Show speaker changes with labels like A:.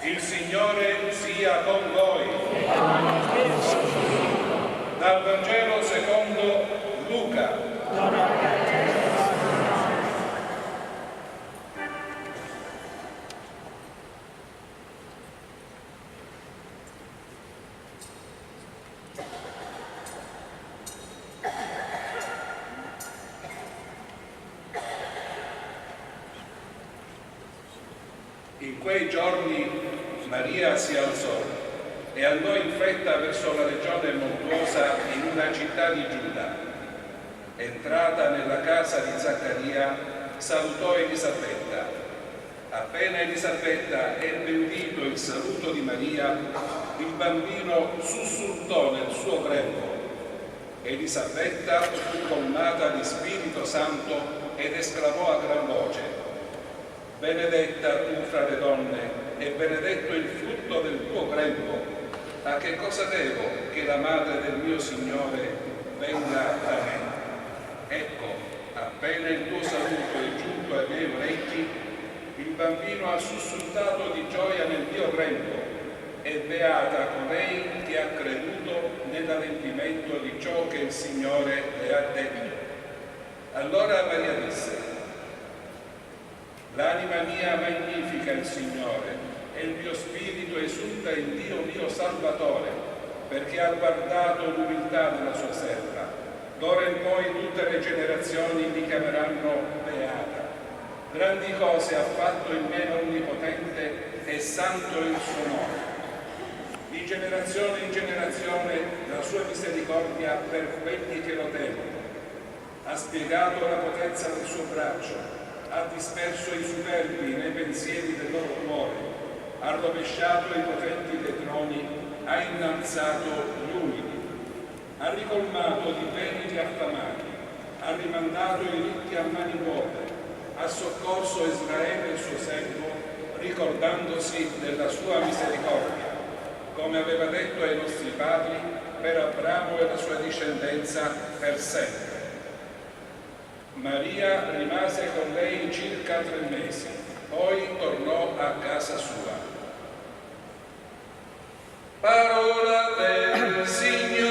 A: Il Signore sia con voi. Dal Vangelo secondo Luca. In quei giorni Maria si alzò e andò in fretta verso la regione montuosa in una città di Giuda. Entrata nella casa di Zaccaria, salutò Elisabetta. Appena Elisabetta ebbe udito il saluto di Maria, il bambino sussultò nel suo grembo. Elisabetta fu colmata di Spirito Santo ed esclamò a gran voce: benedetta tu fra le donne e benedetto il frutto del tuo grembo. A che cosa devo che la madre del mio Signore venga da me? Ecco, appena il tuo saluto è giunto ai miei orecchi, il bambino ha sussultato di gioia nel mio grembo, e beata colei che ha creduto nell'adempimento di ciò che il Signore le ha detto. Allora Maria disse: l'anima mia magnifica il Signore, e il mio spirito esulta in Dio mio Salvatore, perché ha guardato l'umiltà della sua serva. D'ora in poi tutte le generazioni mi chiameranno beata. Grandi cose ha fatto il me onnipotente, e santo il suo nome. Di generazione in generazione la sua misericordia per quelli che lo temono. Ha spiegato la potenza del suo braccio, ha disperso i superbi nei pensieri del loro cuore, ha rovesciato i potenti dei troni, ha innalzato gli umili, ha ricolmato di beni gli affamati, ha rimandato i ricchi a mani vuote, ha soccorso Israele il suo servo, ricordandosi della sua misericordia, come aveva detto ai nostri padri, per Abramo e la sua discendenza per sempre. Maria rimase con lei circa 3 mesi, poi tornò a casa sua. Parola del Signore.